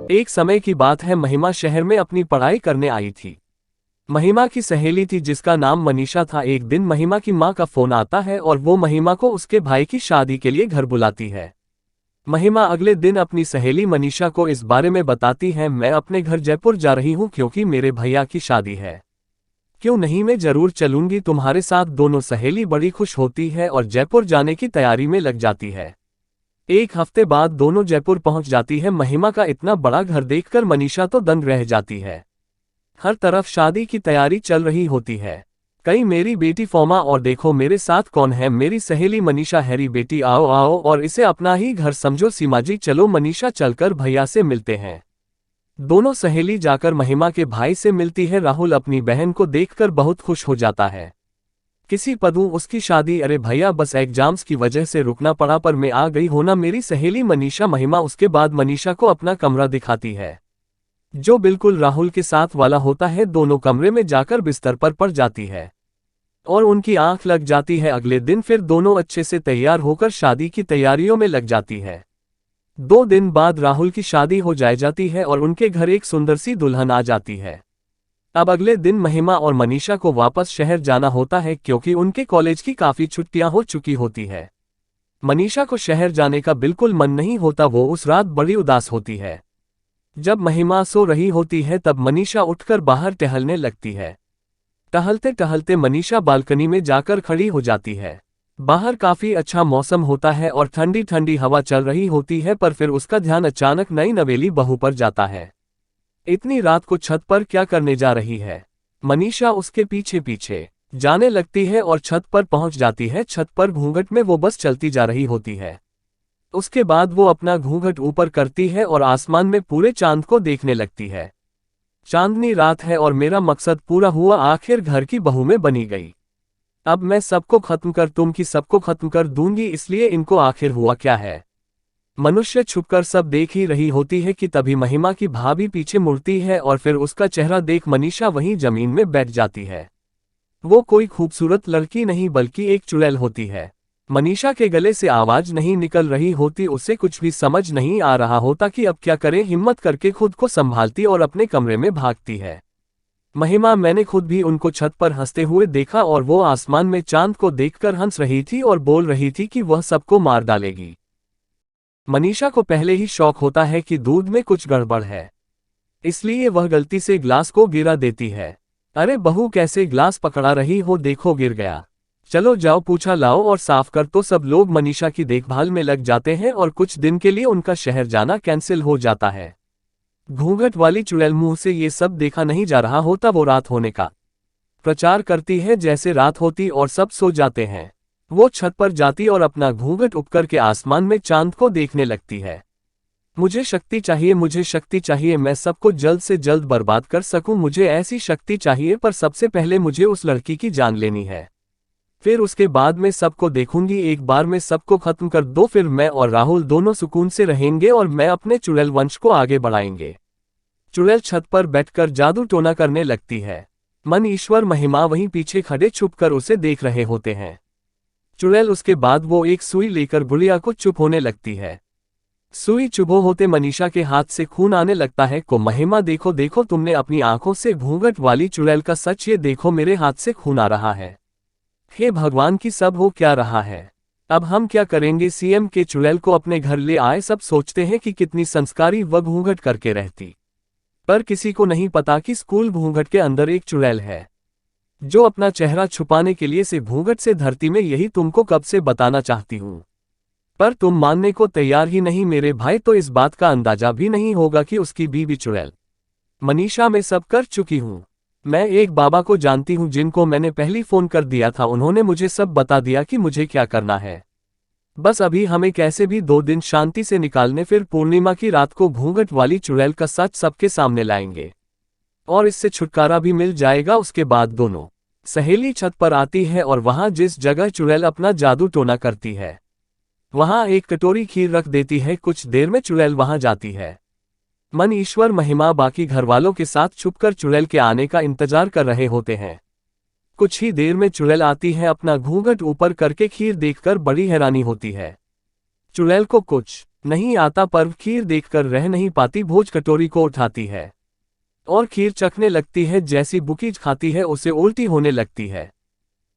एक समय की बात है, महिमा शहर में अपनी पढ़ाई करने आई थी। महिमा की सहेली थी जिसका नाम मनीषा था। एक दिन महिमा की मां का फोन आता है और वो महिमा को उसके भाई की शादी के लिए घर बुलाती है। महिमा अगले दिन अपनी सहेली मनीषा को इस बारे में बताती है, मैं अपने घर जयपुर जा रही हूँ क्योंकि मेरे भैया की शादी है। क्यों नहीं, मैं जरूर चलूंगी तुम्हारे साथ। दोनों सहेली बड़ी खुश होती है और जयपुर जाने की तैयारी में लग जाती है। एक हफ्ते बाद दोनों जयपुर पहुंच जाती है। महिमा का इतना बड़ा घर देखकर मनीषा तो दंग रह जाती है। हर तरफ शादी की तैयारी चल रही होती है। कई मेरी बेटी फॉर्मा और देखो मेरे साथ कौन है, मेरी सहेली मनीषा। हैरी बेटी आओ आओ और इसे अपना ही घर समझो। सीमा जी चलो। मनीषा चलकर भैया से मिलते हैं। दोनों सहेली जाकर महिमा के भाई से मिलती है। राहुल अपनी बहन को देखकर बहुत खुश हो जाता है। किसी पदू उसकी शादी। अरे भैया बस एग्जाम्स की वजह से रुकना पड़ा, पर मैं आ गई हो ना मेरी सहेली मनीषा। महिमा उसके बाद मनीषा को अपना कमरा दिखाती है जो बिल्कुल राहुल के साथ वाला होता है। दोनों कमरे में जाकर बिस्तर पर पड़ जाती है और उनकी आंख लग जाती है। अगले दिन फिर दोनों अच्छे से तैयार होकर शादी की तैयारियों में लग जाती है। 2 दिन बाद राहुल की शादी हो जाती है और उनके घर एक सुंदर सी दुल्हन आ जाती है। अब अगले दिन महिमा और मनीषा को वापस शहर जाना होता है क्योंकि उनके कॉलेज की काफी छुट्टियां हो चुकी होती है। मनीषा को शहर जाने का बिल्कुल मन नहीं होता, वो उस रात बड़ी उदास होती है। जब महिमा सो रही होती है तब मनीषा उठकर बाहर टहलने लगती है। टहलते टहलते मनीषा बालकनी में जाकर खड़ी हो जाती है। बाहर काफी अच्छा मौसम होता है और ठंडी ठंडी हवा चल रही होती है, पर फिर उसका ध्यान अचानक नई नवेली बहू पर जाता है। इतनी रात को छत पर क्या करने जा रही है? मनीषा उसके पीछे पीछे जाने लगती है और छत पर पहुंच जाती है। छत पर घूंघट में वो बस चलती जा रही होती है। उसके बाद वो अपना घूंघट ऊपर करती है और आसमान में पूरे चांद को देखने लगती है। चांदनी रात है और मेरा मकसद पूरा हुआ, आखिर घर की बहू में बनी गई। अब मैं सबको खत्म कर तुम की सबको खत्म कर दूंगी, इसलिए इनको आखिर हुआ क्या है? मनुष्य छुपकर सब देख ही रही होती है कि तभी महिमा की भाभी पीछे मुड़ती है और फिर उसका चेहरा देख मनीषा वहीं जमीन में बैठ जाती है। वो कोई खूबसूरत लड़की नहीं बल्कि एक चुड़ैल होती है। मनीषा के गले से आवाज नहीं निकल रही होती, उसे कुछ भी समझ नहीं आ रहा होता कि अब क्या करे। हिम्मत करके खुद को संभालती और अपने कमरे में भागती है। महिमा, मैंने खुद भी उनको छत पर हंसते हुए देखा और वो आसमान में चांद को देखकर हंस रही थी और बोल रही थी कि वह सबको मार डालेगी। मनीषा को पहले ही शौक होता है कि दूध में कुछ गड़बड़ है, इसलिए वह गलती से ग्लास को गिरा देती है। अरे बहू, कैसे ग्लास पकड़ा रही हो, देखो गिर गया। चलो जाओ पूछा लाओ और साफ कर। तो सब लोग मनीषा की देखभाल में लग जाते हैं और कुछ दिन के लिए उनका शहर जाना कैंसिल हो जाता है। घूंघट वाली चुड़ैल मुंह से ये सब देखा नहीं जा रहा होता। वो रात होने का प्रचार करती है जैसे रात होती और सब सो जाते हैं। वो छत पर जाती और अपना घूंघट ऊपर के आसमान में चांद को देखने लगती है। मुझे शक्ति चाहिए, मुझे शक्ति चाहिए, मैं सबको जल्द से जल्द बर्बाद कर सकूं। मुझे ऐसी शक्ति चाहिए, पर सबसे पहले मुझे उस लड़की की जान लेनी है। फिर उसके बाद मैं सबको देखूंगी, एक बार में सबको खत्म कर दो। फिर मैं और राहुल दोनों सुकून से रहेंगे और मैं अपने चुड़ैल वंश को आगे बढ़ाएंगे। चुड़ैल छत पर बैठकर जादू टोना करने लगती है। मन ईश्वर महिमा वहीं पीछे खड़े छुपकर उसे देख रहे होते हैं। चुड़ैल उसके बाद वो एक सुई लेकर गुड़िया को चुप होने लगती है। सुई चुभो होते मनीषा के हाथ से खून आने लगता है। को महिमा, देखो देखो, तुमने अपनी आंखों से घूंघट वाली चुड़ैल का सच, ये देखो मेरे हाथ से खून आ रहा है। हे भगवान की सब हो क्या रहा है? अब हम क्या करेंगे? सीएम के चुड़ैल को अपने घर ले आए। सब सोचते हैं कि कितनी संस्कारी व घूंघट करके रहती, पर किसी को नहीं पता कि स्कूल घूंघट के अंदर एक चुड़ैल है जो अपना चेहरा छुपाने के लिए से घूंघट से धरती में। यही तुमको कब से बताना चाहती हूँ, पर तुम मानने को तैयार ही नहीं। मेरे भाई तो इस बात का अंदाजा भी नहीं होगा कि उसकी बीवी चुड़ैल। मनीषा, मैं सब कर चुकी हूँ। मैं एक बाबा को जानती हूँ जिनको मैंने पहले फोन कर दिया था। उन्होंने मुझे सब बता दिया कि मुझे क्या करना है। बस अभी हमें कैसे भी 2 दिन शांति से निकालने, फिर पूर्णिमा की रात को घूंघट वाली चुड़ैल का सच सबके सामने लाएंगे और इससे छुटकारा भी मिल जाएगा। उसके बाद दोनों सहेली छत पर आती है और वहां जिस जगह चुड़ैल अपना जादू टोना करती है वहां एक कटोरी खीर रख देती है। कुछ देर में चुड़ैल वहां जाती है। मन ईश्वर महिमा बाकी घरवालों के साथ छुपकर चुड़ैल के आने का इंतजार कर रहे होते हैं। कुछ ही देर में चुड़ैल आती है। अपना घूंघट ऊपर करके खीर देखकर बड़ी हैरानी होती है। चुड़ैल को कुछ नहीं आता पर्व खीर देखकर रह नहीं पाती, भोज कटोरी को उठाती है और खीर चखने लगती है। जैसी बुकीज खाती है उसे उल्टी होने लगती है।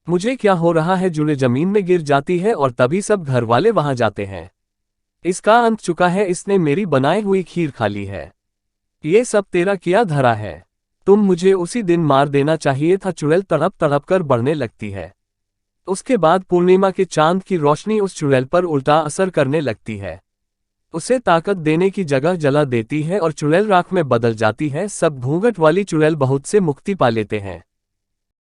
मुझे क्या हो रहा है, जुड़े जमीन में गिर जाती है और तभी सब घर वाले वहां जाते हैं। इसका अंत चुका है, इसने मेरी बनाई हुई खीर खा ली है। ये सब तेरा किया धरा है, तुम मुझे उसी दिन मार देना चाहिए था। चुड़ैल तड़प तड़प कर बढ़ने लगती है। उसके बाद पूर्णिमा के चांद की रोशनी उस चुड़ैल पर उल्टा असर करने लगती है। उसे ताकत देने की जगह जला देती है और चुड़ैल राख में बदल जाती है। सब घूंघट वाली चुड़ैल बहुत से मुक्ति पा लेते हैं।